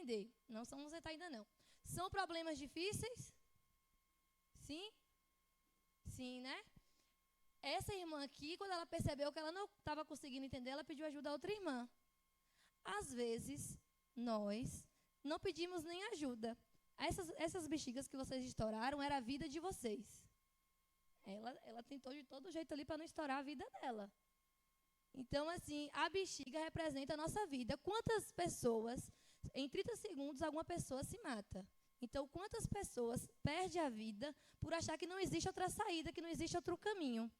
entender. Não vamos sentar ainda não. São problemas difíceis? Sim? Sim, né? Essa irmã aqui, quando ela percebeu que ela não estava conseguindo entender, ela pediu ajuda a outra irmã. Às vezes, nós não pedimos nem ajuda. Essas bexigas que vocês estouraram era a vida de vocês. Ela tentou de todo jeito ali para não estourar a vida dela. Então, assim, a bexiga representa a nossa vida. Quantas pessoas, em 30 segundos, alguma pessoa se mata? Então, quantas pessoas perdem a vida por achar que não existe outra saída, que não existe outro caminho?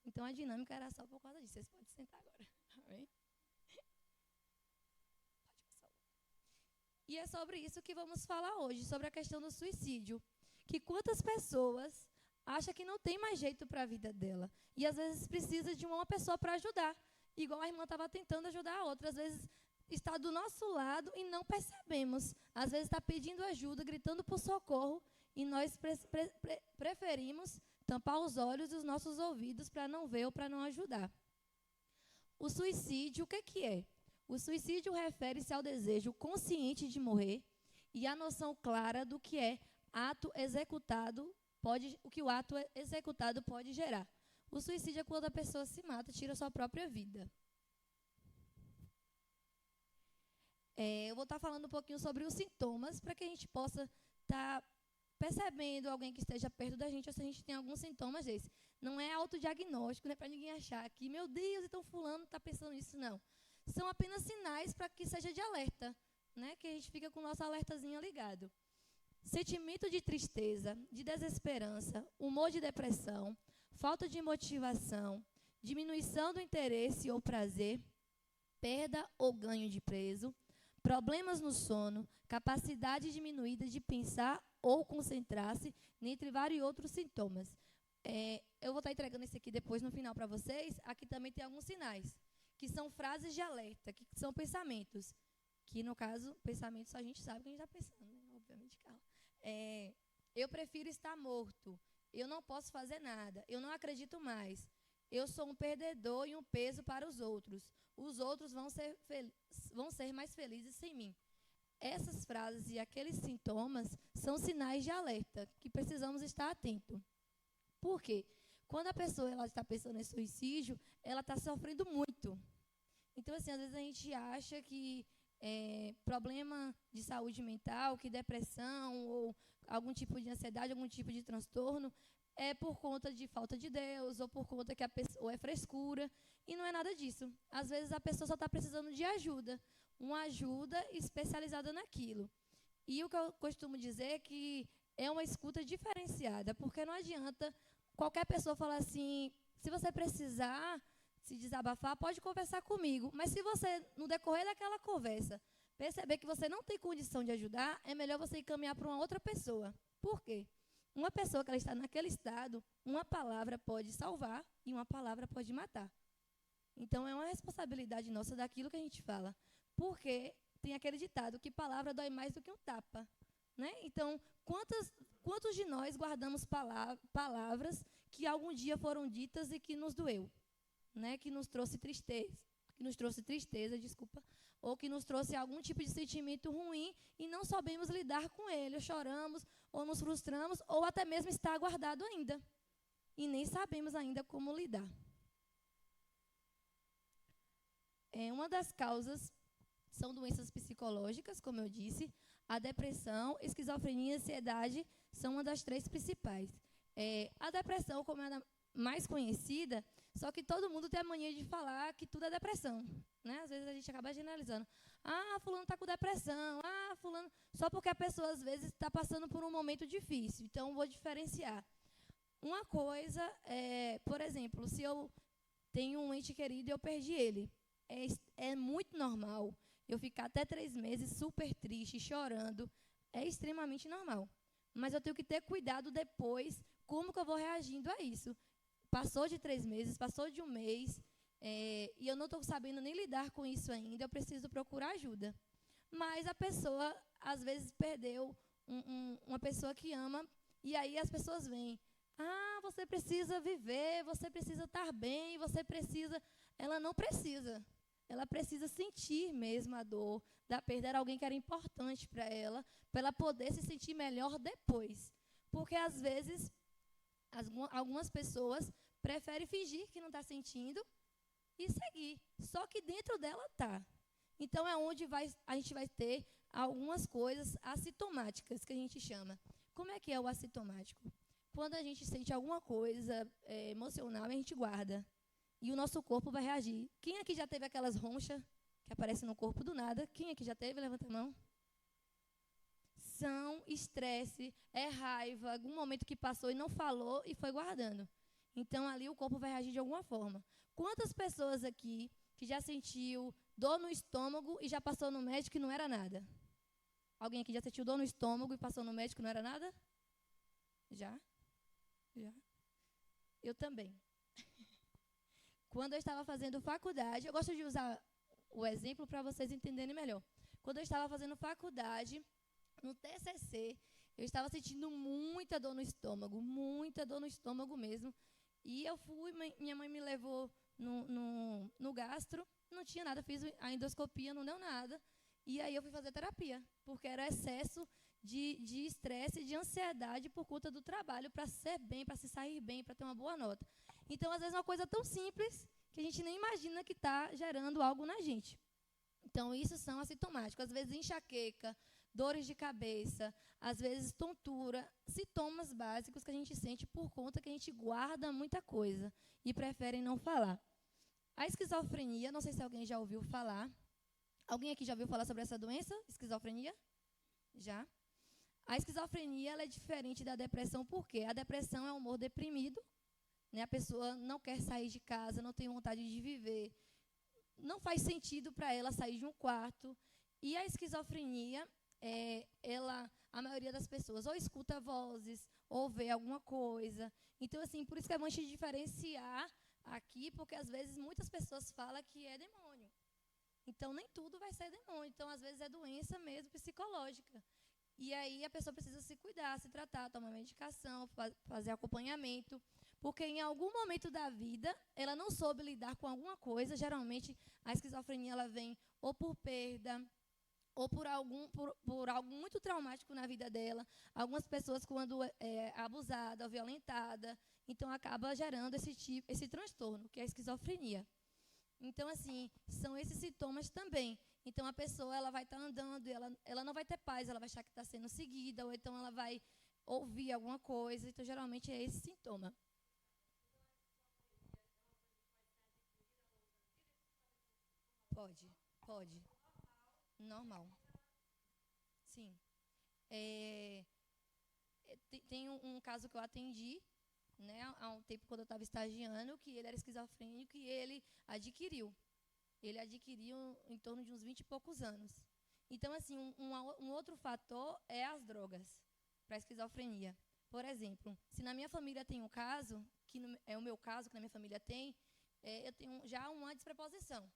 Então, a dinâmica era só por causa disso. Vocês podem sentar agora. Amém? Pode passar. E é sobre isso que vamos falar hoje, sobre a questão do suicídio. Que quantas pessoas acham que não tem mais jeito para a vida dela. E, às vezes, precisa de uma pessoa para ajudar. Igual a irmã estava tentando ajudar a outra. Às vezes, está do nosso lado e não percebemos. Às vezes, está pedindo ajuda, gritando por socorro. E nós preferimos tampar os olhos e os nossos ouvidos para não ver ou para não ajudar. O suicídio, o que é? O suicídio refere-se ao desejo consciente de morrer e à noção clara do que é ato executado, o que o ato executado pode gerar. O suicídio é quando a pessoa se mata, tira a sua própria vida. Eu vou estar falando um pouquinho sobre os sintomas, para que a gente possa estar percebendo alguém que esteja perto da gente, ou se a gente tem alguns sintomas desses. Não é autodiagnóstico, não é para ninguém achar que, meu Deus, então fulano está pensando nisso, não. São apenas sinais para que seja de alerta, né? Que a gente fica com o nosso alertazinho ligado. Sentimento de tristeza, de desesperança, humor de depressão, falta de motivação, diminuição do interesse ou prazer, perda ou ganho de peso, problemas no sono, capacidade diminuída de pensar ou concentrar-se, dentre vários outros sintomas. Eu vou estar entregando esse aqui depois no final para vocês. Aqui também tem alguns sinais, que são frases de alerta, que são pensamentos. Que, no caso, pensamentos a gente sabe que a gente está pensando, né? Obviamente, Carla. Eu prefiro estar morto. Eu não posso fazer nada. Eu não acredito mais. Eu sou um perdedor e um peso para os outros. Os outros vão ser mais felizes sem mim. Essas frases e aqueles sintomas são sinais de alerta que precisamos estar atentos. Por quê? Quando a pessoa está pensando em suicídio, ela está sofrendo muito. Então, assim, às vezes a gente acha que problema de saúde mental, que depressão ou algum tipo de ansiedade, algum tipo de transtorno, é por conta de falta de Deus ou por conta que a pessoa é frescura. E não é nada disso. Às vezes a pessoa só está precisando de ajuda, uma ajuda especializada naquilo. E o que eu costumo dizer é que é uma escuta diferenciada, porque não adianta qualquer pessoa falar assim, se você precisar se desabafar, pode conversar comigo. Mas se você, no decorrer daquela conversa, perceber que você não tem condição de ajudar, é melhor você encaminhar para uma outra pessoa. Por quê? Uma pessoa que ela está naquele estado, uma palavra pode salvar e uma palavra pode matar. Então, é uma responsabilidade nossa daquilo que a gente fala. Porque tem aquele ditado que palavra dói mais do que um tapa. Né? Então, quantos de nós guardamos palavras que algum dia foram ditas e que nos doeu? Né? Que nos trouxe tristeza, desculpa, ou que nos trouxe algum tipo de sentimento ruim e não sabemos lidar com ele, ou choramos, ou nos frustramos, ou até mesmo está guardado ainda. E nem sabemos ainda como lidar. Uma das causas são doenças psicológicas, como eu disse. A depressão, esquizofrenia e ansiedade são uma das 3 principais. A depressão, como é a mais conhecida, só que todo mundo tem a mania de falar que tudo é depressão. Né? Às vezes a gente acaba generalizando. Fulano está com depressão. Fulano... Só porque a pessoa, às vezes, está passando por um momento difícil. Então, vou diferenciar. Uma coisa por exemplo, se eu tenho um ente querido e eu perdi ele, é muito normal eu ficar até 3 meses super triste, chorando. É extremamente normal. Mas eu tenho que ter cuidado depois como que eu vou reagindo a isso. Passou de 3 meses, passou de 1 mês, e eu não estou sabendo nem lidar com isso ainda, eu preciso procurar ajuda. Mas a pessoa, às vezes, perdeu uma pessoa que ama, e aí as pessoas vêm. Você precisa viver, você precisa estar bem, você precisa... Ela não precisa. ela precisa sentir mesmo a dor da perda. Era alguém que era importante para ela poder se sentir melhor depois. Porque, às vezes, algumas pessoas preferem fingir que não está sentindo e seguir. Só que dentro dela está. Então, é onde a gente vai ter algumas coisas assintomáticas, que a gente chama. Como é que é o assintomático? Quando a gente sente alguma coisa emocional, a gente guarda. E o nosso corpo vai reagir. Quem aqui já teve aquelas ronchas que aparecem no corpo do nada? Quem aqui já teve? Levanta a mão. São estresse, é raiva, algum momento que passou e não falou e foi guardando. Então, ali o corpo vai reagir de alguma forma. Quantas pessoas aqui que já sentiu dor no estômago e já passou no médico e não era nada? Alguém aqui já sentiu dor no estômago e passou no médico e não era nada? Já? Já? Eu também. Quando eu estava fazendo faculdade, eu gosto de usar o exemplo para vocês entenderem melhor. Quando eu estava fazendo faculdade, no TCC, eu estava sentindo muita dor no estômago mesmo. E eu fui, minha mãe me levou no gastro, não tinha nada, fiz a endoscopia, não deu nada. E aí eu fui fazer terapia, porque era excesso de estresse e de ansiedade por conta do trabalho, para ser bem, para se sair bem, para ter uma boa nota. Então, às vezes, é uma coisa tão simples que a gente nem imagina que está gerando algo na gente. Então, isso são assintomáticos. Às vezes, enxaqueca, dores de cabeça, às vezes, tontura, sintomas básicos que a gente sente por conta que a gente guarda muita coisa e prefere não falar. A esquizofrenia, não sei se alguém já ouviu falar. Alguém aqui já ouviu falar sobre essa doença, esquizofrenia? Já? A esquizofrenia ela é diferente da depressão, por quê? A depressão é um humor deprimido, né? A pessoa não quer sair de casa, não tem vontade de viver, não faz sentido para ela sair de um quarto. E a esquizofrenia, a maioria das pessoas ou escuta vozes, ou vê alguma coisa. Então, assim, por isso que é bom a gente diferenciar aqui, porque às vezes muitas pessoas falam que é demônio. Então, nem tudo vai ser demônio. Então, às vezes, é doença mesmo psicológica. E aí, a pessoa precisa se cuidar, se tratar, tomar medicação, fazer acompanhamento. Porque, em algum momento da vida, ela não soube lidar com alguma coisa. Geralmente, a esquizofrenia ela vem ou por perda, ou por algo muito traumático na vida dela. Algumas pessoas, quando é abusada ou violentada, então, acaba gerando esse transtorno, que é a esquizofrenia. Então, assim, são esses sintomas também. Então, a pessoa ela vai estar andando e ela não vai ter paz, ela vai achar que está sendo seguida, ou então ela vai ouvir alguma coisa. Então, geralmente, é esse sintoma. Pode. Normal. Sim. Tem um caso que eu atendi, né, há um tempo, quando eu estava estagiando, que ele era esquizofrênico e ele adquiriu. Ele adquiriu em torno de uns 20 e poucos anos. Então, assim, um outro fator é as drogas para a esquizofrenia. Por exemplo, se na minha família tem um caso, que é o meu caso, que na minha família tem, eu tenho já uma despreposição.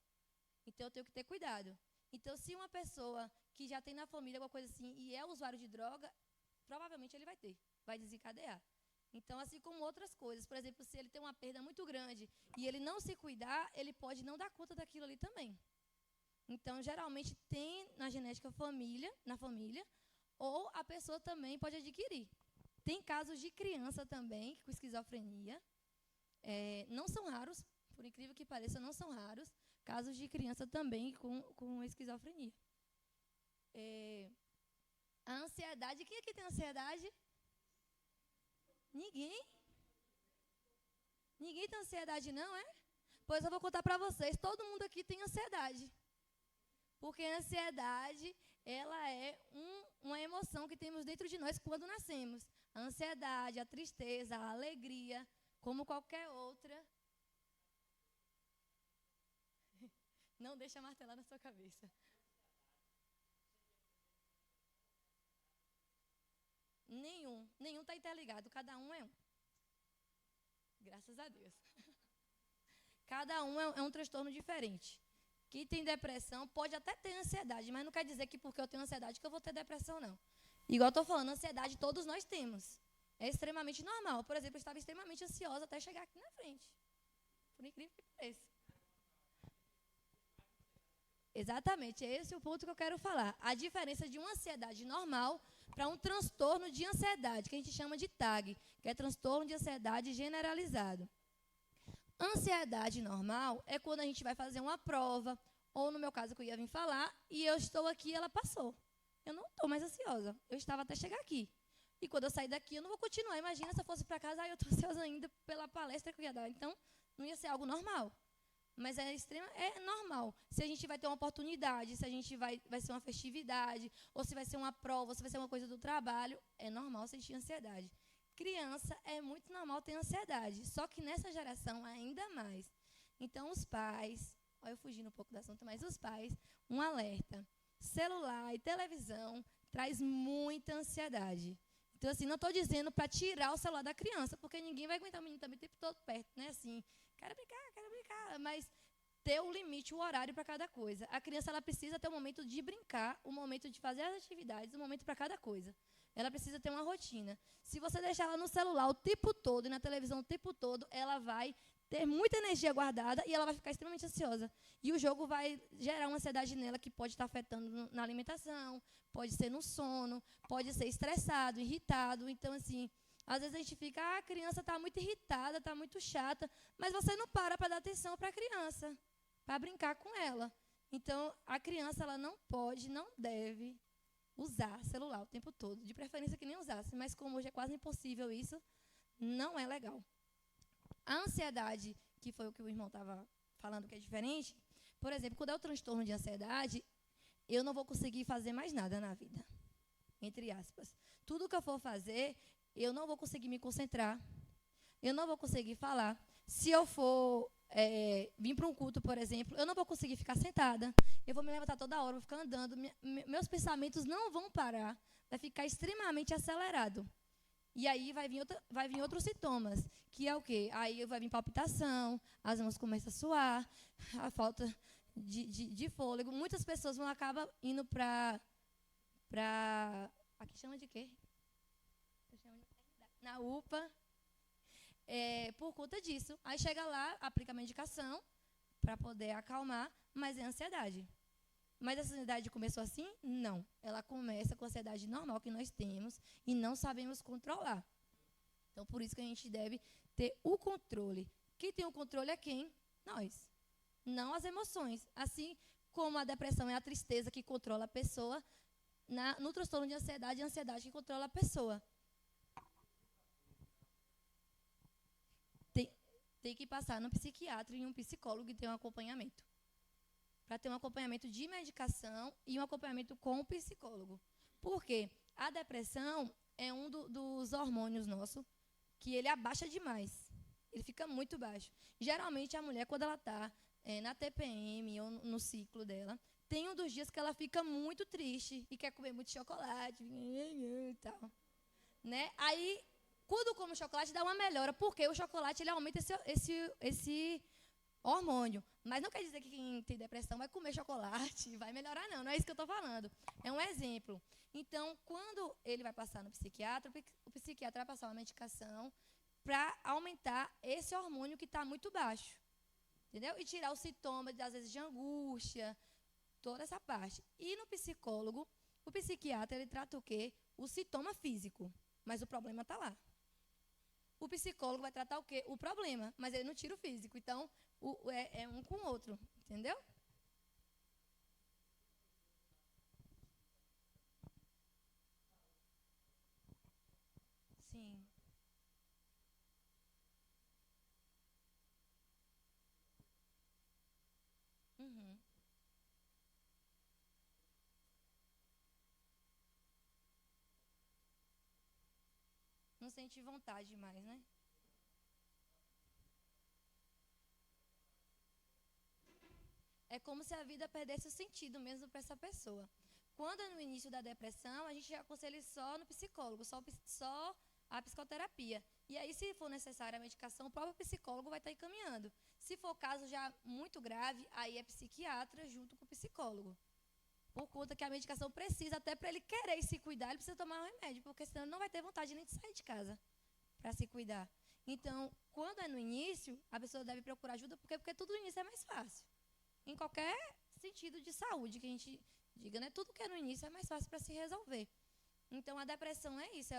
Então, eu tenho que ter cuidado. Então, se uma pessoa que já tem na família alguma coisa assim e é usuário de droga, provavelmente ele vai desencadear. Então, assim como outras coisas, por exemplo, se ele tem uma perda muito grande e ele não se cuidar, ele pode não dar conta daquilo ali também. Então, geralmente, tem na genética na família, ou a pessoa também pode adquirir. Tem casos de criança também com esquizofrenia. Não são raros, por incrível que pareça, não são raros, casos de criança também com esquizofrenia. A ansiedade, quem aqui tem ansiedade? Ninguém? Ninguém tem ansiedade, não, é? Pois eu vou contar para vocês. Todo mundo aqui tem ansiedade. Porque a ansiedade, ela é uma emoção que temos dentro de nós quando nascemos. A ansiedade, a tristeza, a alegria, como qualquer outra. Não deixa martelar na sua cabeça. Nenhum está interligado, cada um é um. Graças a Deus. Cada um é um transtorno diferente. Quem tem depressão pode até ter ansiedade, mas não quer dizer que porque eu tenho ansiedade que eu vou ter depressão, não. Igual eu estou falando, ansiedade todos nós temos. É extremamente normal. Por exemplo, eu estava extremamente ansiosa até chegar aqui na frente. Por incrível que pareça. Exatamente, é esse o ponto que eu quero falar. A diferença de uma ansiedade normal para um transtorno de ansiedade, que a gente chama de TAG, que é transtorno de ansiedade generalizado. Ansiedade normal é quando a gente vai fazer uma prova, ou no meu caso que eu ia vir falar, e eu estou aqui e ela passou. Eu não estou mais ansiosa, eu estava até chegar aqui. E quando eu sair daqui, eu não vou continuar. Imagina se eu fosse para casa, eu estou ansiosa ainda pela palestra que eu ia dar. Então, não ia ser algo normal. Mas é normal. Se a gente vai ter uma oportunidade, se a gente vai ser uma festividade, ou se vai ser uma prova, ou se vai ser uma coisa do trabalho, é normal sentir ansiedade. Criança é muito normal ter ansiedade, só que nessa geração ainda mais. Então, os pais, olha eu fugindo um pouco do assunto, mas os pais, um alerta. Celular e televisão traz muita ansiedade. Então, assim, não estou dizendo para tirar o celular da criança, porque ninguém vai aguentar o menino também o tempo todo perto, né? Assim, quero brincar, mas ter o limite, o horário para cada coisa. A criança, ela precisa ter um momento de brincar, um momento de fazer as atividades, um momento para cada coisa. Ela precisa ter uma rotina. Se você deixar ela no celular o tempo todo e na televisão o tempo todo, ela vai ter muita energia guardada e ela vai ficar extremamente ansiosa. E o jogo vai gerar uma ansiedade nela que pode estar afetando na alimentação, pode ser no sono, pode ser estressado, irritado. Então, assim, às vezes a gente fica, a criança está muito irritada, está muito chata, mas você não para dar atenção para a criança, para brincar com ela. Então, a criança, ela não pode, não deve usar celular o tempo todo. De preferência que nem usasse, mas como hoje é quase impossível isso, não é legal. A ansiedade, que foi o que o irmão estava falando que é diferente, por exemplo, quando é o transtorno de ansiedade, eu não vou conseguir fazer mais nada na vida, entre aspas. Tudo que eu for fazer, eu não vou conseguir me concentrar, eu não vou conseguir falar. Se eu for vir para um culto, por exemplo, eu não vou conseguir ficar sentada, eu vou me levantar toda hora, vou ficar andando, meus pensamentos não vão parar, vai ficar extremamente acelerado. E aí vai vir outros sintomas, que é o quê? Aí vai vir palpitação, as mãos começam a suar, a falta de fôlego. Muitas pessoas vão acabar indo para aqui chama de quê? Na UPA, por conta disso. Aí chega lá, aplica a medicação para poder acalmar, mas é ansiedade. Mas essa ansiedade começou assim? Não. Ela começa com a ansiedade normal que nós temos e não sabemos controlar. Então, por isso que a gente deve ter o controle. Quem tem o controle é quem? Nós. Não as emoções. Assim como a depressão é a tristeza que controla a pessoa, no transtorno de ansiedade, é a ansiedade que controla a pessoa. Tem que passar no psiquiatra e um psicólogo e ter um acompanhamento. Para ter um acompanhamento de medicação e um acompanhamento com o psicólogo. Por quê? A depressão é um dos hormônios nossos que ele abaixa demais. Ele fica muito baixo. Geralmente, a mulher, quando ela está na TPM ou no ciclo dela, tem um dos dias que ela fica muito triste e quer comer muito chocolate e tal. Né? Aí, quando come o chocolate, dá uma melhora, porque o chocolate ele aumenta esse hormônio. Mas não quer dizer que quem tem depressão vai comer chocolate e vai melhorar, não. Não é isso que eu estou falando. É um exemplo. Então, quando ele vai passar no psiquiatra, o psiquiatra vai passar uma medicação para aumentar esse hormônio que está muito baixo. Entendeu? E tirar os sintomas, às vezes, de angústia, toda essa parte. E no psicólogo, o psiquiatra, ele trata o quê? O sintoma físico. Mas o problema está lá. O psicólogo vai tratar o quê? O problema, mas ele não tira o físico. Então, é um com o outro, entendeu? Sim. Uhum. Não sente vontade mais, né? É como se a vida perdesse o sentido mesmo para essa pessoa. Quando é no início da depressão, a gente aconselha só no psicólogo, só a psicoterapia. E aí, se for necessária a medicação, o próprio psicólogo vai estar encaminhando. Se for caso já muito grave, aí é psiquiatra junto com o psicólogo. Por conta que a medicação precisa, até para ele querer se cuidar, ele precisa tomar um remédio, porque senão ele não vai ter vontade nem de sair de casa para se cuidar. Então, quando é no início, a pessoa deve procurar ajuda, porque tudo no início é mais fácil. Em qualquer sentido de saúde, que a gente diga, né? Tudo que é no início é mais fácil para se resolver. Então, a depressão é isso,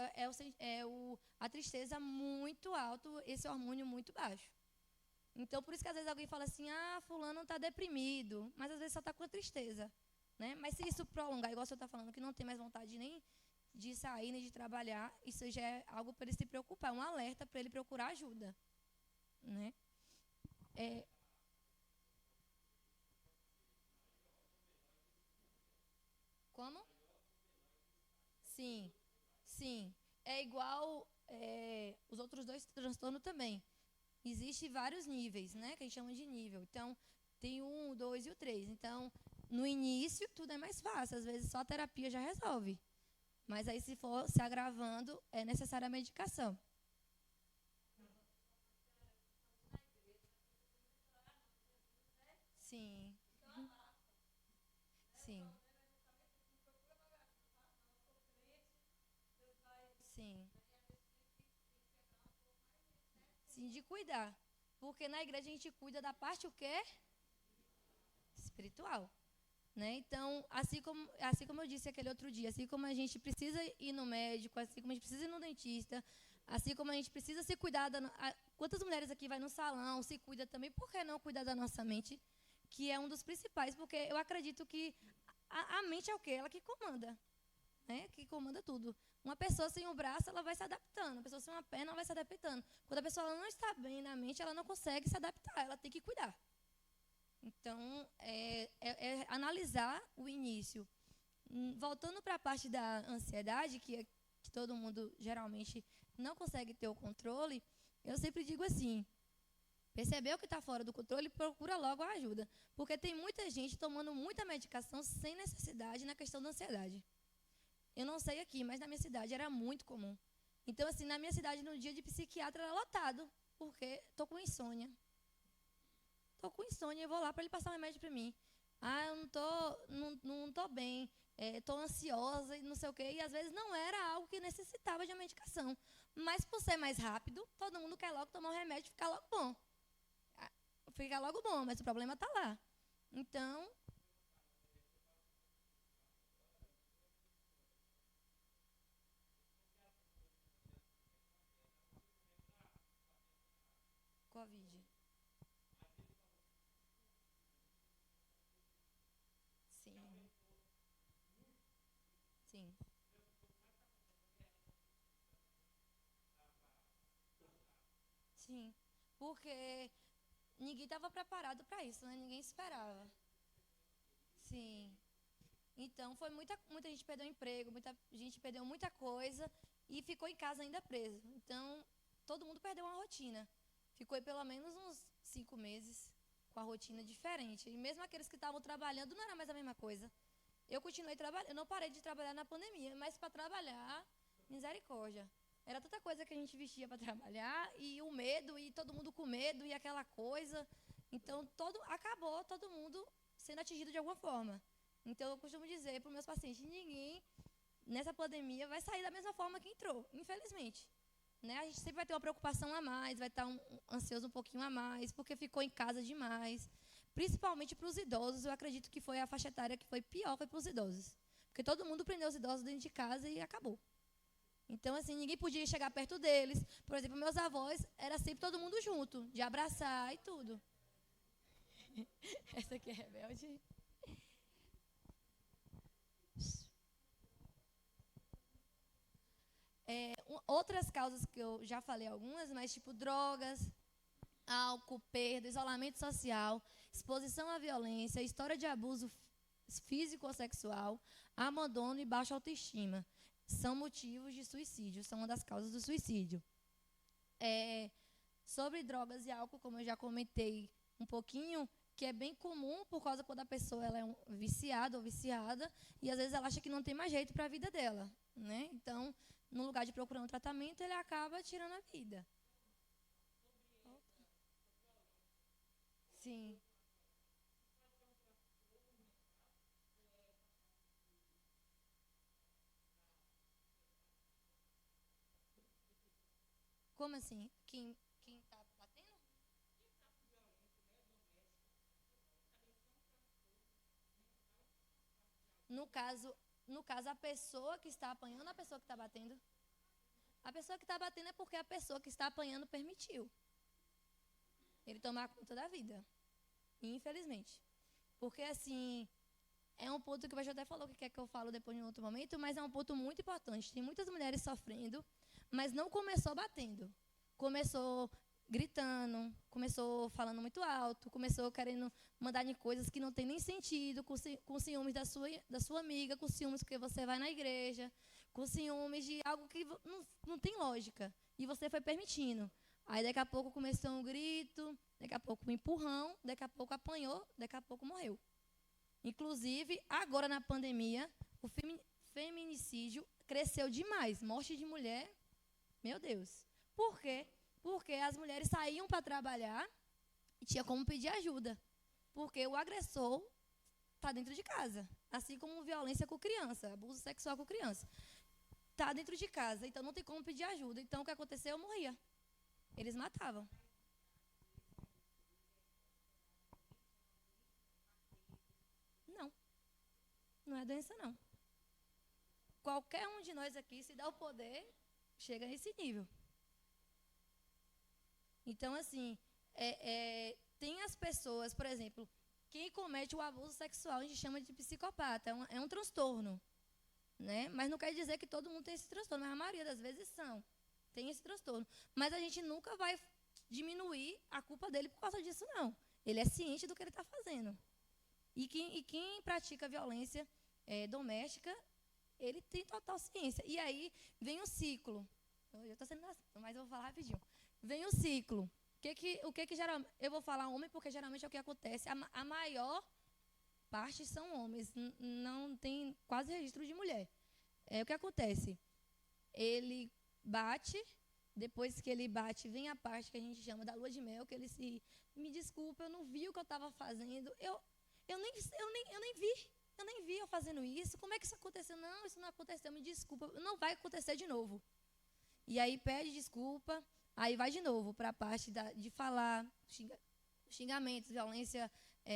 a tristeza muito alto, esse hormônio muito baixo. Então, por isso que às vezes alguém fala assim, fulano está deprimido, mas às vezes só está com tristeza. Né? Mas se isso prolongar, igual você está falando, que não tem mais vontade nem de sair, nem de trabalhar, isso já é algo para ele se preocupar, um alerta para ele procurar ajuda. Né? Como? Sim, sim. É igual os outros dois transtornos também. Existem vários níveis, né? Que a gente chama de nível. Então, tem o 1, o 2 e o 3. Então, no início, tudo é mais fácil. Às vezes, só a terapia já resolve. Mas aí, se for se agravando, é necessária a medicação. Sim, sim, sim. Sim, de cuidar. Porque na igreja a gente cuida da parte o quê? Espiritual. Né? Então, assim como eu disse aquele outro dia, assim como a gente precisa ir no médico, assim como a gente precisa ir no dentista, assim como a gente precisa se cuidar quantas mulheres aqui vai no salão, se cuida também, por que não cuidar da nossa mente, que é um dos principais, porque eu acredito que a mente é o quê? Ela que comanda, né? Que comanda tudo. Uma pessoa sem um braço, ela vai se adaptando. Uma pessoa sem uma perna, ela vai se adaptando. Quando a pessoa ela não está bem na mente, ela não consegue se adaptar, ela tem que cuidar. Então, é analisar o início. Voltando para a parte da ansiedade, que todo mundo geralmente não consegue ter o controle, eu sempre digo assim, percebeu que está fora do controle, procura logo a ajuda. Porque tem muita gente tomando muita medicação sem necessidade na questão da ansiedade. Eu não sei aqui, mas na minha cidade era muito comum. Então, assim, na minha cidade, no dia de psiquiatra, era lotado, porque estou com insônia. Estou com insônia e vou lá para ele passar um remédio para mim. Eu não tô bem, estou ansiosa e não sei o quê. E às vezes não era algo que necessitava de uma medicação. Mas por ser mais rápido, todo mundo quer logo tomar um remédio e ficar logo bom. Fica logo bom, mas o problema está lá. Então, Covid. Sim, sim, sim. Porque ninguém estava preparado para isso, né? Ninguém esperava. Sim. Então, foi muita gente perdeu emprego, muita gente perdeu muita coisa e ficou em casa ainda preso. Então, todo mundo perdeu uma rotina. Ficou aí pelo menos uns 5 meses com a rotina diferente. E mesmo aqueles que estavam trabalhando, não era mais a mesma coisa. Eu continuei trabalhando, eu não parei de trabalhar na pandemia, mas para trabalhar, misericórdia. Era tanta coisa que a gente vestia para trabalhar e o medo, e todo mundo com medo, e aquela coisa. Então, acabou todo mundo sendo atingido de alguma forma. Então, eu costumo dizer para os meus pacientes, ninguém nessa pandemia vai sair da mesma forma que entrou, infelizmente. Né? A gente sempre vai ter uma preocupação a mais, vai estar ansioso um pouquinho a mais, porque ficou em casa demais. Principalmente para os idosos, eu acredito que foi a faixa etária que foi pior, foi para os idosos. Porque todo mundo prendeu os idosos dentro de casa e acabou. Então, assim, ninguém podia chegar perto deles. Por exemplo, meus avós, era sempre todo mundo junto, de abraçar e tudo. Essa aqui é rebelde. Outras causas que eu já falei algumas, mas tipo drogas, álcool, perda, isolamento social, exposição à violência, história de abuso físico ou sexual, abandono e baixa autoestima. São motivos de suicídio, são uma das causas do suicídio. É, sobre drogas e álcool, como eu já comentei um pouquinho, que é bem comum por causa quando a pessoa ela é viciada ou viciada e às vezes ela acha que não tem mais jeito para a vida dela, né? Então, no lugar de procurar um tratamento, ele acaba tirando a vida. Sim. Como assim? Quem tá batendo? No caso, no caso, a pessoa que está apanhando ou a pessoa que está batendo? A pessoa que está batendo é porque a pessoa que está apanhando permitiu ele tomar conta da vida. Infelizmente. Porque, assim, é um ponto que o pastor até falou que quer que eu falo depois em outro momento, mas é um ponto muito importante. Tem muitas mulheres sofrendo, mas não começou batendo. Começou gritando, começou falando muito alto, começou querendo mandar em coisas que não tem nem sentido, com ciúmes da sua amiga, com ciúmes porque você vai na igreja, com ciúmes de algo que não tem lógica. E você foi permitindo. Aí daqui a pouco começou um grito, daqui a pouco um empurrão, daqui a pouco apanhou, daqui a pouco morreu. Inclusive, agora na pandemia, o feminicídio cresceu demais. Morte de mulher, meu Deus. Por quê? Porque as mulheres saíam para trabalhar e tinha como pedir ajuda. Porque o agressor está dentro de casa. Assim como violência com criança, abuso sexual com criança. Está dentro de casa, então não tem como pedir ajuda. Então o que aconteceu? Eu morria. Eles matavam. Não, não é doença não. Qualquer um de nós aqui, se dá o poder, chega nesse nível. Então, assim, tem as pessoas, por exemplo, quem comete o abuso sexual, a gente chama de psicopata, é um transtorno, né? Mas não quer dizer que todo mundo tem esse transtorno, mas a maioria das vezes tem esse transtorno. Mas a gente nunca vai diminuir a culpa dele por causa disso, não. Ele é ciente do que ele está fazendo. E quem pratica violência doméstica, ele tem total ciência. E aí vem o ciclo. Eu estou sendo assim, mas eu vou falar rapidinho. Vem o ciclo. O que geralmente... Eu vou falar homem porque geralmente é o que acontece. A maior parte são homens. Não tem quase registro de mulher. O que acontece? Ele bate, depois que ele bate, vem a parte que a gente chama da lua de mel, que ele se... Me desculpa, eu não vi o que eu estava fazendo. Eu nem vi eu fazendo isso. Como é que isso aconteceu? Não, isso não aconteceu, me desculpa. Não vai acontecer de novo. E aí pede desculpa, aí vai de novo para a parte de falar, xingamentos, violência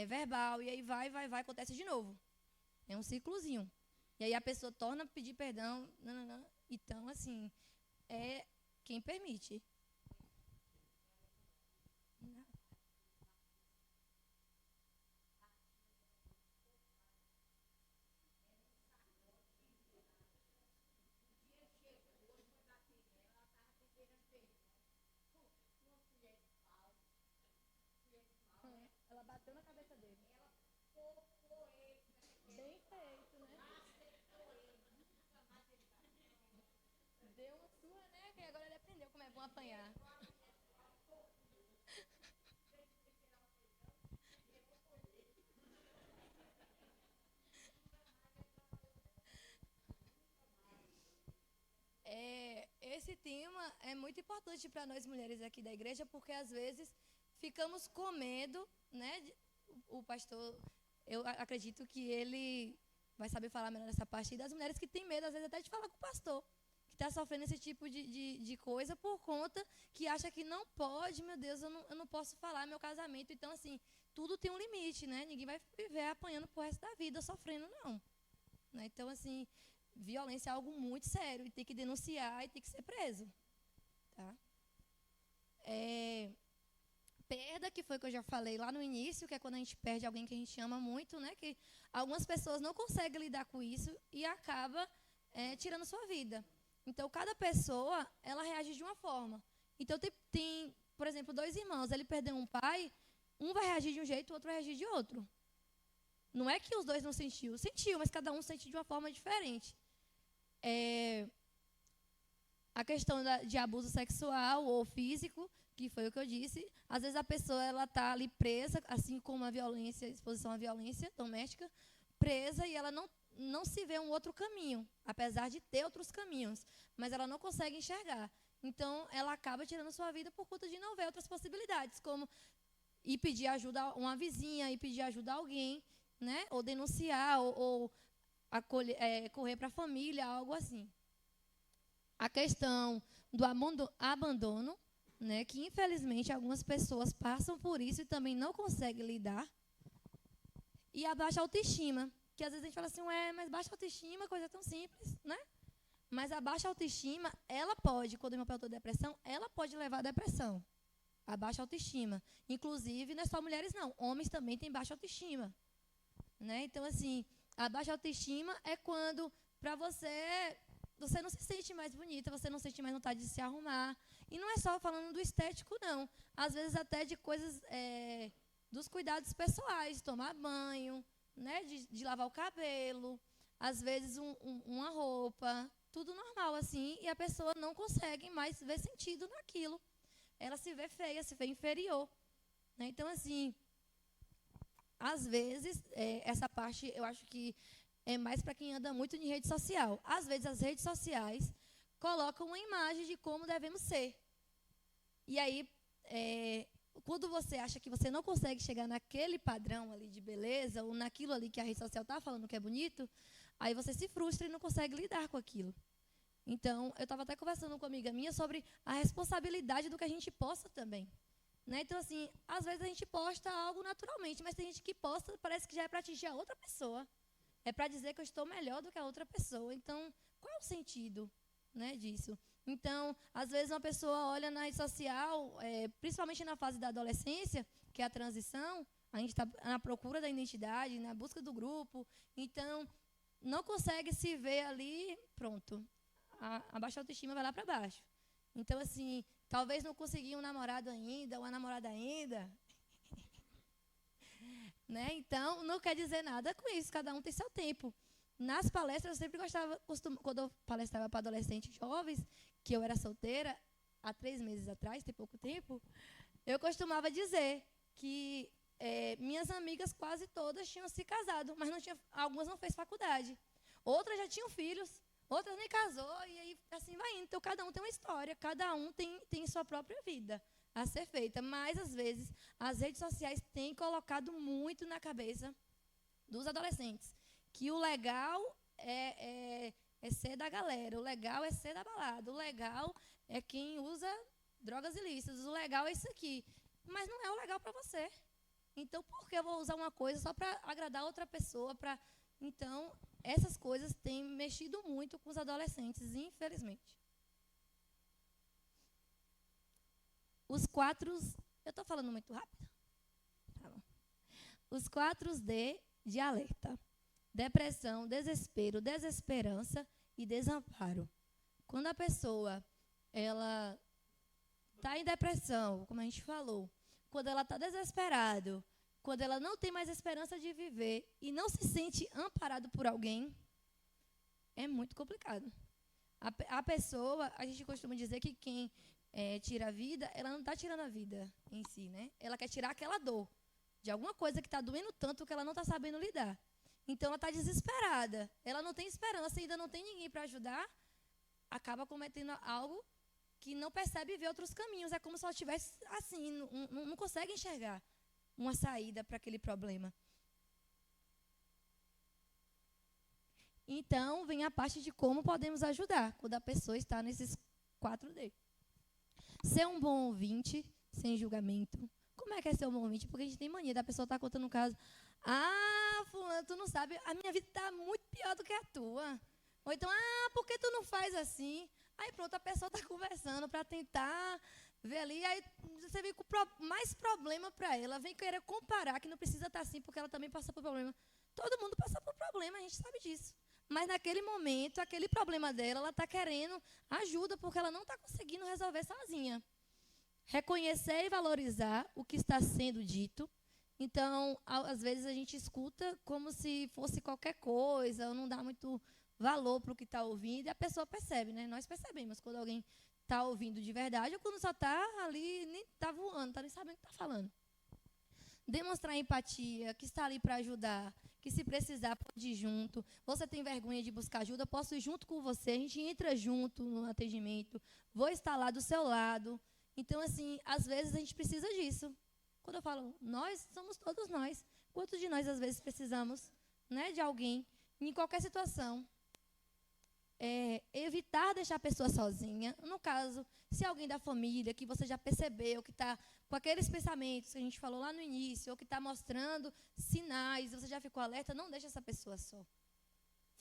verbal, e aí vai, acontece de novo. É um ciclozinho. E aí a pessoa torna a pedir perdão. Não. Então, assim, é quem permite. Ela bateu na cabeça dele. Bem feito, né? Deu uma sua, né? Que agora ele aprendeu como é bom apanhar. Esse tema é muito importante para nós mulheres aqui da igreja, porque às vezes ficamos com medo, né? O pastor, eu acredito que ele vai saber falar melhor nessa parte, das mulheres que têm medo, às vezes, até de falar com o pastor, que está sofrendo esse tipo de coisa por conta que acha que não pode, meu Deus, eu não posso falar meu casamento. Então, assim, tudo tem um limite, né? Ninguém vai viver apanhando pro resto da vida, sofrendo, não. Né? Então, assim, violência é algo muito sério e tem que denunciar e tem que ser preso. Tá? Perda, que foi o que eu já falei lá no início, que é quando a gente perde alguém que a gente ama muito, né? Que algumas pessoas não conseguem lidar com isso e acaba tirando sua vida. Então, cada pessoa, ela reage de uma forma. Então, tem, por exemplo, 2 irmãos, ele perdeu um pai, um vai reagir de um jeito, o outro vai reagir de outro. Não é que os dois não sentiu, mas cada um sente de uma forma diferente. A questão de abuso sexual ou físico, que foi o que eu disse, às vezes a pessoa ela está ali presa, assim como a violência, exposição à violência doméstica, presa e ela não se vê um outro caminho, apesar de ter outros caminhos, mas ela não consegue enxergar. Então, ela acaba tirando sua vida por conta de não ver outras possibilidades, como ir pedir ajuda a uma vizinha, ir pedir ajuda a alguém, né? Ou denunciar, ou correr para a família, algo assim. A questão do abandono, né, que infelizmente algumas pessoas passam por isso e também não conseguem lidar. E a baixa autoestima, que às vezes a gente fala assim, ué, mas baixa autoestima, coisa tão simples, né? Mas a baixa autoestima, ela pode, quando uma pessoa tem depressão, ela pode levar à depressão. A baixa autoestima. Inclusive, não é só mulheres, não. Homens também têm baixa autoestima. Né? Então, assim, a baixa autoestima é quando, para você não se sente mais bonita, você não sente mais vontade de se arrumar. E não é só falando do estético, não. Às vezes até de coisas, dos cuidados pessoais, tomar banho, né? De lavar o cabelo, às vezes uma roupa, tudo normal, assim, e a pessoa não consegue mais ver sentido naquilo. Ela se vê feia, se vê inferior. Né? Então, assim, às vezes, essa parte eu acho que é mais para quem anda muito em rede social. Às vezes, as redes sociais colocam uma imagem de como devemos ser. E aí, quando você acha que você não consegue chegar naquele padrão ali de beleza, ou naquilo ali que a rede social está falando que é bonito, aí você se frustra e não consegue lidar com aquilo. Então, eu estava até conversando com uma amiga minha sobre a responsabilidade do que a gente posta também. Né? Então, assim, às vezes a gente posta algo naturalmente, mas tem gente que posta, parece que já é para atingir a outra pessoa. É para dizer que eu estou melhor do que a outra pessoa. Então, qual é o sentido, né, disso? Então, às vezes uma pessoa olha na rede social, principalmente na fase da adolescência, que é a transição, a gente está na procura da identidade, na busca do grupo, então, não consegue se ver ali, pronto. A baixa autoestima vai lá para baixo. Então, assim, talvez não conseguir um namorado ainda, uma namorada ainda. Né? Então, não quer dizer nada com isso, cada um tem seu tempo. Nas palestras, eu sempre quando eu palestrava para adolescentes jovens, que eu era solteira, há 3 meses atrás, tem pouco tempo, eu costumava dizer que minhas amigas quase todas tinham se casado, mas algumas não fez faculdade. Outras já tinham filhos. Outras nem casou, e aí assim vai indo. Então, cada um tem uma história, cada um tem sua própria vida a ser feita. Mas, às vezes, as redes sociais têm colocado muito na cabeça dos adolescentes que o legal é ser da galera, o legal é ser da balada, o legal é quem usa drogas ilícitas, o legal é isso aqui. Mas não é o legal para você. Então, por que eu vou usar uma coisa só para agradar outra pessoa? Então, essas coisas têm mexido muito com os adolescentes, infelizmente. Os 4... Eu estou falando muito rápido? Tá bom. Os 4D de alerta. Depressão, desespero, desesperança e desamparo. Quando a pessoa ela está em depressão, como a gente falou, quando ela está desesperada, quando ela não tem mais esperança de viver e não se sente amparado por alguém, é muito complicado. A pessoa, a gente costuma dizer que quem tira a vida, ela não está tirando a vida em si, né? Ela quer tirar aquela dor de alguma coisa que está doendo tanto que ela não está sabendo lidar. Então, ela está desesperada. Ela não tem esperança, ainda não tem ninguém para ajudar, acaba cometendo algo que não percebe ver outros caminhos. É como se ela estivesse assim, não consegue enxergar uma saída para aquele problema. Então, vem a parte de como podemos ajudar quando a pessoa está nesses 4D. Ser um bom ouvinte, sem julgamento. Como é que é ser um bom ouvinte? Porque a gente tem mania da pessoa estar contando um caso. Ah, fulano, tu não sabe, a minha vida está muito pior do que a tua. Ou então, por que tu não faz assim? Aí pronto, a pessoa está conversando para tentar ver ali, aí você vem com mais problema para ela, vem querer comparar, que não precisa estar assim, porque ela também passa por problema. Todo mundo passa por problema, a gente sabe disso. Mas naquele momento, aquele problema dela, ela está querendo ajuda, porque ela não está conseguindo resolver sozinha. Reconhecer e valorizar o que está sendo dito. Então, às vezes a gente escuta como se fosse qualquer coisa, ou não dá muito valor para o que está ouvindo, e a pessoa percebe, né? Nós percebemos quando alguém está ouvindo de verdade, ou quando só está ali, nem está voando, está nem sabendo o que está falando. Demonstrar empatia, que está ali para ajudar, que se precisar pode ir junto. Você tem vergonha de buscar ajuda, posso ir junto com você, a gente entra junto no atendimento, vou estar lá do seu lado. Então, assim, às vezes a gente precisa disso. Quando eu falo nós, somos todos nós. Quantos de nós, às vezes, precisamos, né, de alguém, em qualquer situação? evitar deixar a pessoa sozinha. No caso, se alguém da família que você já percebeu que está com aqueles pensamentos que a gente falou lá no início, ou que está mostrando sinais, você já ficou alerta, não deixe essa pessoa só.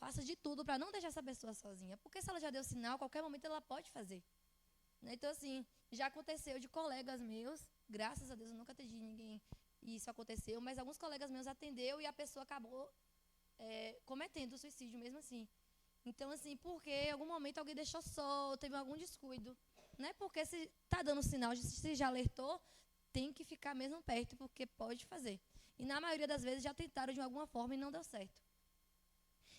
Faça de tudo para não deixar essa pessoa sozinha. Porque se ela já deu sinal, a qualquer momento ela pode fazer. Então, assim, já aconteceu de colegas meus, graças a Deus eu nunca atendi ninguém e isso aconteceu, mas alguns colegas meus atendeu e a pessoa acabou cometendo suicídio mesmo assim. Então, assim, porque em algum momento alguém deixou só, teve algum descuido. Né? Porque se está dando sinal, se já alertou, tem que ficar mesmo perto, porque pode fazer. E na maioria das vezes já tentaram de alguma forma e não deu certo.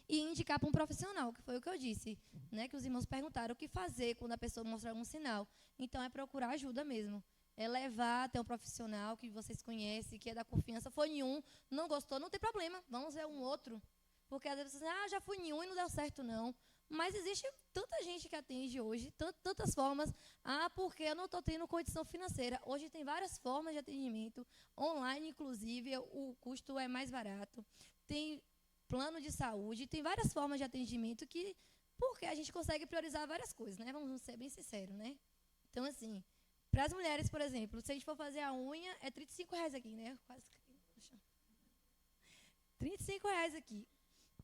E indicar para um profissional, que foi o que eu disse, né? Que os irmãos perguntaram o que fazer quando a pessoa mostra algum sinal. Então, é procurar ajuda mesmo. É levar até um profissional que vocês conhecem, que é da confiança. Foi em um, não gostou, não tem problema, vamos ver um outro. Porque às vezes você diz, já fui em um e não deu certo, não. Mas existe tanta gente que atende hoje, tantas formas. Porque eu não estou tendo condição financeira. Hoje tem várias formas de atendimento, online inclusive, o custo é mais barato. Tem plano de saúde, tem várias formas de atendimento porque a gente consegue priorizar várias coisas, né? Vamos ser bem sinceros, né? Então, assim, para as mulheres, por exemplo, se a gente for fazer a unha, é R$35 aqui, né? Quase caí no chão. R$35 aqui.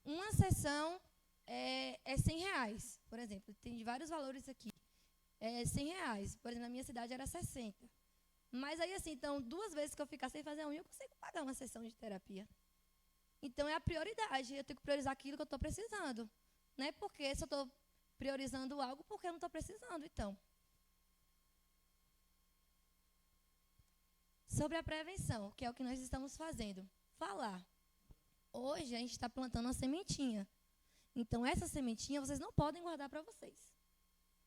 Uma sessão é R$100, por exemplo. Tem vários valores aqui. É R$100. Por exemplo, na minha cidade era 60. Mas aí, assim, então, 2 vezes que eu ficar sem fazer a unha, eu consigo pagar uma sessão de terapia. Então, é a prioridade. Eu tenho que priorizar aquilo que eu estou precisando. Né? Porque se eu estou priorizando algo, porque eu não estou precisando, então. Sobre a prevenção, que é o que nós estamos fazendo. Falar. Hoje, a gente está plantando uma sementinha. Então, essa sementinha, vocês não podem guardar para vocês.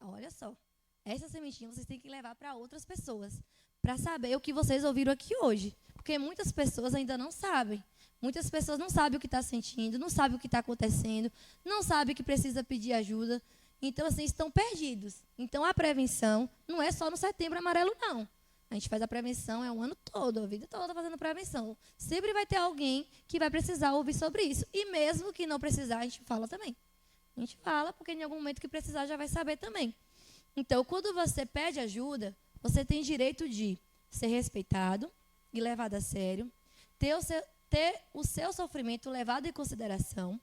Olha só. Essa sementinha, vocês têm que levar para outras pessoas. Para saber o que vocês ouviram aqui hoje. Porque muitas pessoas ainda não sabem. Muitas pessoas não sabem o que está sentindo, não sabem o que está acontecendo, não sabem que precisa pedir ajuda. Então, assim, estão perdidos. Então, a prevenção não é só no Setembro Amarelo, não. A gente faz a prevenção, é o ano todo, a vida toda fazendo prevenção. Sempre vai ter alguém que vai precisar ouvir sobre isso. E mesmo que não precisar, a gente fala também. A gente fala, porque em algum momento que precisar já vai saber também. Então, quando você pede ajuda, você tem direito de ser respeitado e levado a sério, ter o seu sofrimento levado em consideração,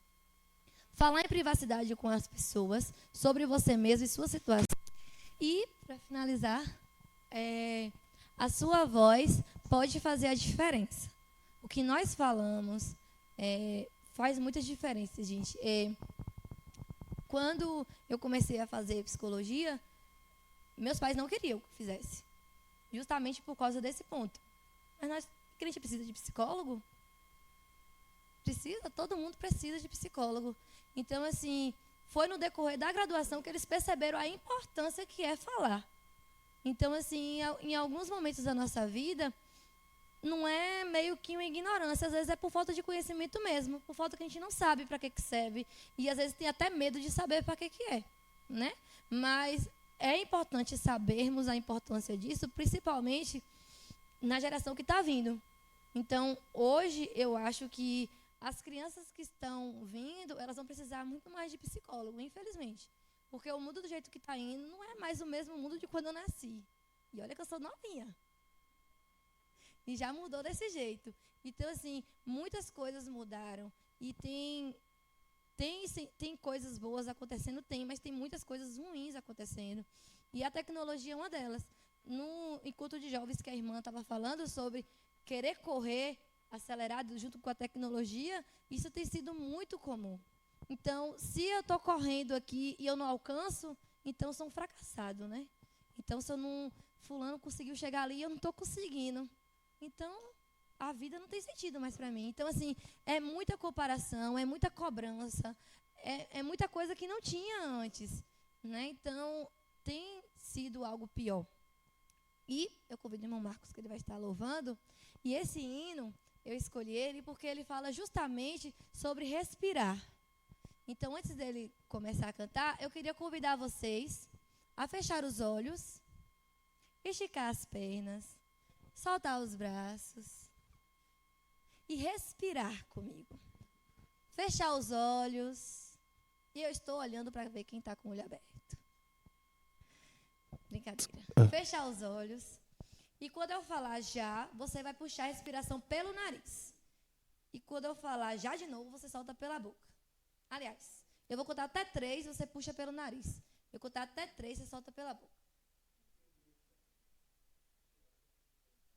falar em privacidade com as pessoas sobre você mesmo e sua situação. E, para finalizar, a sua voz pode fazer a diferença. O que nós falamos faz muita diferença, gente. Quando eu comecei a fazer psicologia, meus pais não queriam que eu fizesse. Justamente por causa desse ponto. Mas a gente precisa de psicólogo? Precisa, todo mundo precisa de psicólogo. Então, assim, foi no decorrer da graduação que eles perceberam a importância que é falar. Então, assim, em alguns momentos da nossa vida, não é meio que uma ignorância, às vezes é por falta de conhecimento mesmo, por falta que a gente não sabe para que serve, e às vezes tem até medo de saber para que é, né? Mas é importante sabermos a importância disso, principalmente na geração que está vindo. Então, hoje, eu acho que as crianças que estão vindo, elas vão precisar muito mais de psicólogo, infelizmente. Porque o mundo do jeito que está indo não é mais o mesmo mundo de quando eu nasci. E olha que eu sou novinha. E já mudou desse jeito. Então, assim, muitas coisas mudaram. E tem coisas boas acontecendo, mas tem muitas coisas ruins acontecendo. E a tecnologia é uma delas. No encontro de jovens que a irmã estava falando sobre querer correr acelerado junto com a tecnologia, isso tem sido muito comum. Então, se eu estou correndo aqui e eu não alcanço, então eu sou um fracassado, né? Então, se eu não... Fulano conseguiu chegar ali e eu não estou conseguindo. Então, a vida não tem sentido mais para mim. Então, assim, é muita comparação, é muita cobrança, é muita coisa que não tinha antes, né? Então, tem sido algo pior. E eu convido o irmão Marcos, que ele vai estar louvando, e esse hino, eu escolhi ele porque ele fala justamente sobre respirar. Então, antes dele começar a cantar, eu queria convidar vocês a fechar os olhos, esticar as pernas, soltar os braços e respirar comigo. Fechar os olhos E eu estou olhando para ver quem está com o olho aberto. Brincadeira. Fechar os olhos. E quando eu falar já, você vai puxar a respiração pelo nariz. E quando eu falar já de novo, você solta pela boca. Aliás, eu vou contar até 3, você puxa pelo nariz. Eu vou contar até 3, você solta pela boca.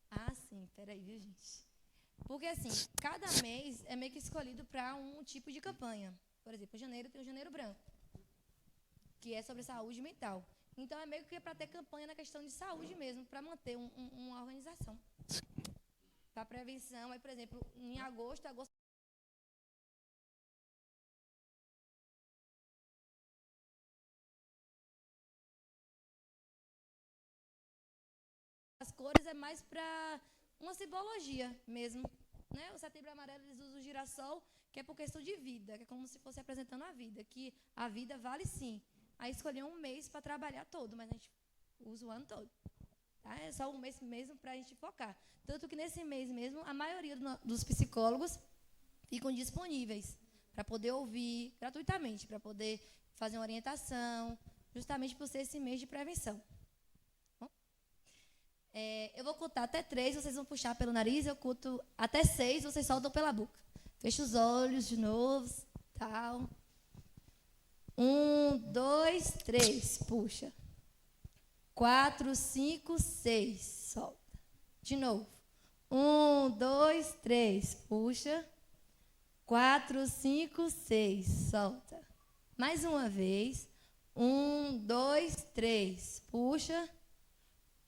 Ah, sim, peraí, viu, gente? Porque, assim, cada mês é meio que escolhido para um tipo de campanha. Por exemplo, em janeiro tem o Janeiro Branco, que é sobre saúde mental. Então, é meio que para ter campanha na questão de saúde mesmo, para manter uma organização. Para prevenção, aí, por exemplo, em agosto as cores é mais para uma simbologia mesmo. Né? O Setembro Amarelo, eles usam o girassol, que é por questão de vida, que é como se fosse apresentando a vida, que a vida vale sim. Aí escolheu um mês para trabalhar todo, mas a gente usa o ano todo. Tá? É só um mês mesmo para a gente focar. Tanto que nesse mês mesmo, a maioria dos psicólogos ficam disponíveis para poder ouvir gratuitamente, para poder fazer uma orientação, justamente por ser esse mês de prevenção. Eu vou contar até 3, vocês vão puxar pelo nariz, eu conto até 6, vocês soltam pela boca. Fecha os olhos de novo, tal. 1, 2, 3, puxa. 4, 5, 6, solta. De novo. 1, 2, 3, puxa. 4, 5, 6, solta. Mais uma vez. 1, 2, 3, puxa.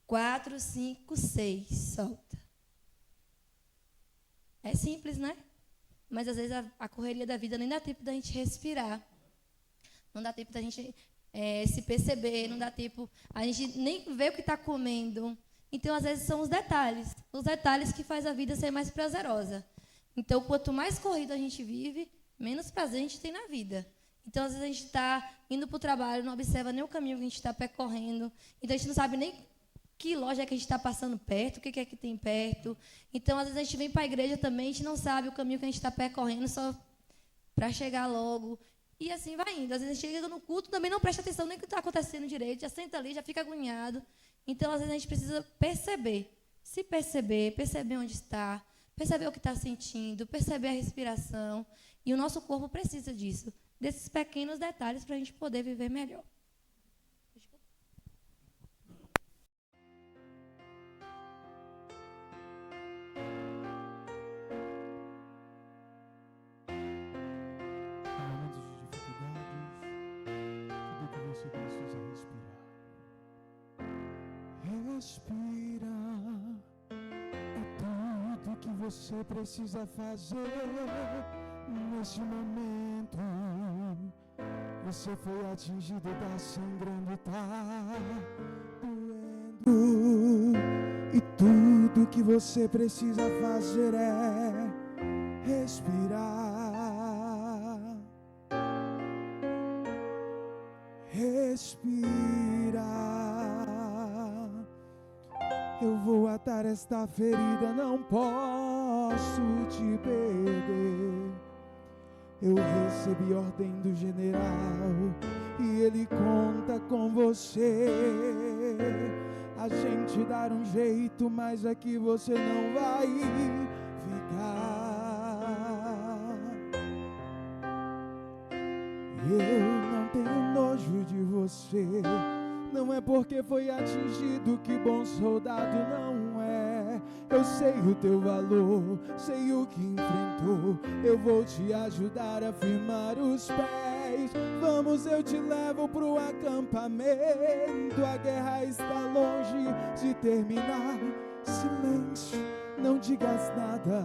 4, 5, 6, solta. É simples, né? Mas às vezes a correria da vida nem dá tempo da gente respirar. Não dá tempo da gente se perceber, não dá tempo a gente nem ver o que está comendo. Então, às vezes, são os detalhes que fazem a vida ser mais prazerosa. Então, quanto mais corrido a gente vive, menos prazer a gente tem na vida. Então, às vezes, a gente está indo para o trabalho, não observa nem o caminho que a gente está percorrendo. Então, a gente não sabe nem que loja é que a gente está passando perto, o que é que tem perto. Então, às vezes, a gente vem para a igreja também, a gente não sabe o caminho que a gente está percorrendo só para chegar logo. E assim vai indo. Às vezes a gente chega no culto, também não presta atenção nem no que está acontecendo direito, já senta ali, já fica agoniado. Então, às vezes, a gente precisa perceber, se perceber, perceber onde está, perceber o que está sentindo, perceber a respiração. E o nosso corpo precisa disso, desses pequenos detalhes para a gente poder viver melhor. Respira, é tudo que você precisa fazer neste momento. Você foi atingido, tá sangrando, tá doendo. E tudo que você precisa fazer é respirar. Respira. Eu vou atar esta ferida, não posso te perder. Eu recebi ordem do general e ele conta com você. A gente dá um jeito, mas aqui você não vai ficar. Eu não tenho nojo de você. Não é porque foi atingido que bom soldado não é. Eu sei o teu valor, sei o que enfrentou. Eu vou te ajudar a firmar os pés. Vamos, eu te levo pro acampamento. A guerra está longe de terminar. Silêncio, não digas nada,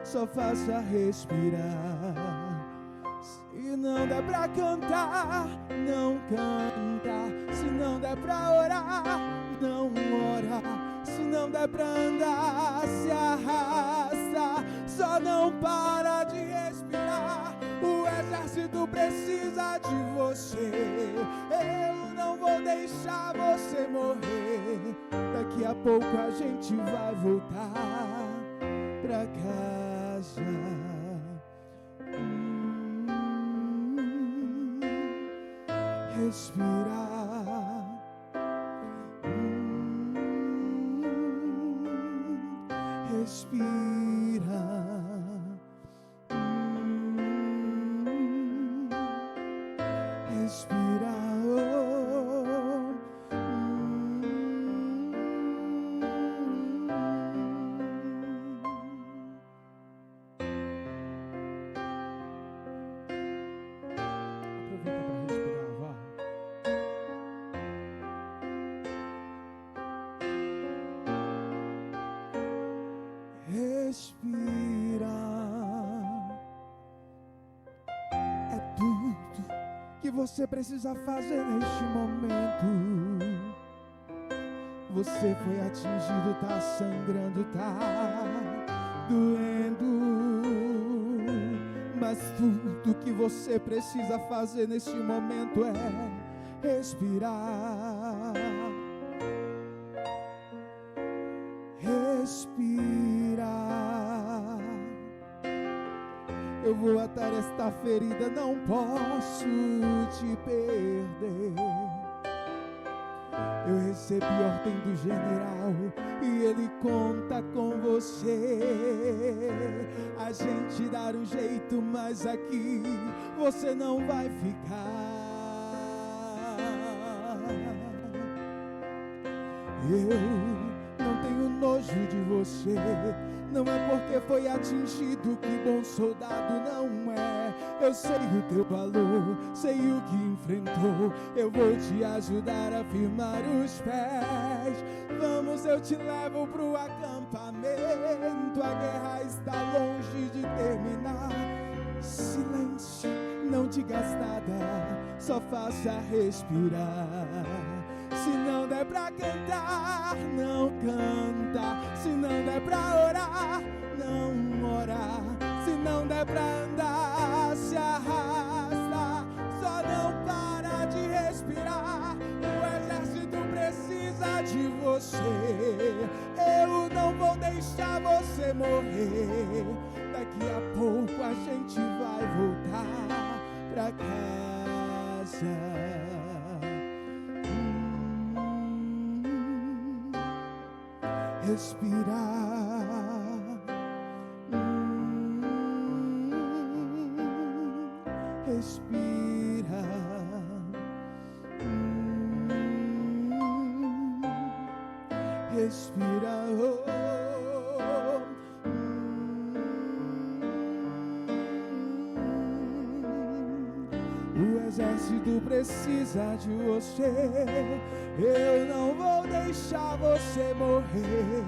só faça respirar. Se não der pra cantar, não canta. Se não der pra orar, não ora. Se não der pra andar, se arrasta. Só não para de respirar. O exército precisa de você. Eu não vou deixar você morrer. Daqui a pouco a gente vai voltar pra casa. respirar. Respira. Respira. Aproveita para respirar, vá. Respira. É tudo que você precisa fazer neste momento. Você foi atingido, tá sangrando, tá doendo. Mas tudo que você precisa fazer neste momento é respirar. Respirar. Eu vou atar esta ferida, não posso te perder. Eu recebi ordem do general e ele conta com você. A gente dar um jeito, mas aqui você não vai ficar. Eu não tenho nojo de você. Não é porque foi atingido que bom soldado não é. Eu sei o teu valor, sei o que enfrentou. Eu vou te ajudar a firmar os pés. Vamos, eu te levo pro acampamento. A guerra está longe de terminar. Silêncio, não digas nada, só faça respirar. Se não der pra cantar, não canta. Se não der pra orar, não ora. Se não der pra andar, se arrasta. Só não para de respirar. O exército precisa de você. Eu não vou deixar você morrer. Daqui a pouco a gente vai voltar pra casa. Respirar. Respira. Respira. O exército precisa de você. Eu não vou deixar você morrer.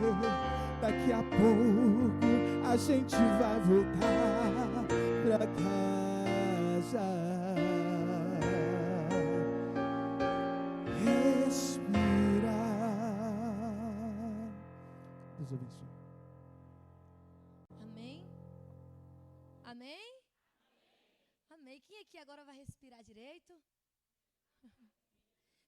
Daqui a pouco a gente vai voltar pra casa. Respira. Deus abençoe. Amém? Amém? Amém. Quem aqui agora vai respirar direito?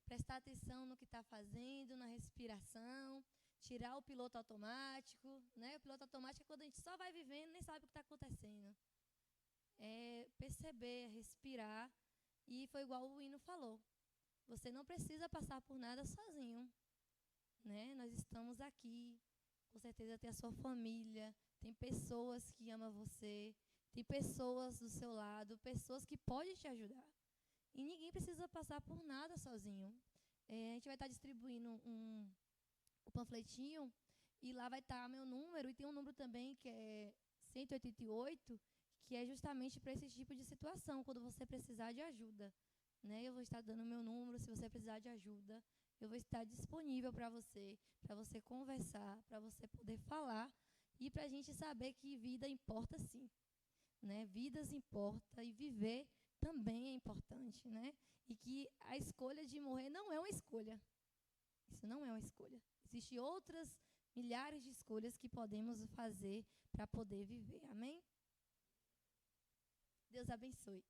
Prestar atenção no que está fazendo, na respiração, tirar o piloto automático, né? O piloto automático é quando a gente só vai vivendo e nem sabe o que está acontecendo. É perceber, respirar, e foi igual o hino falou. Você não precisa passar por nada sozinho, né? Nós estamos aqui, com certeza tem a sua família, tem pessoas que amam você, tem pessoas do seu lado, pessoas que podem te ajudar. E ninguém precisa passar por nada sozinho. A gente vai estar distribuindo o panfletinho e lá vai estar meu número. E tem um número também que é 188, que é justamente para esse tipo de situação, quando você precisar de ajuda. Né? Eu vou estar dando meu número, se você precisar de ajuda. Eu vou estar disponível para você conversar, para você poder falar e para a gente saber que vida importa sim. Né? Vidas importa e viver também é importante, né? E que a escolha de morrer não é uma escolha. Isso não é uma escolha. Existem outras milhares de escolhas que podemos fazer para poder viver. Amém? Deus abençoe.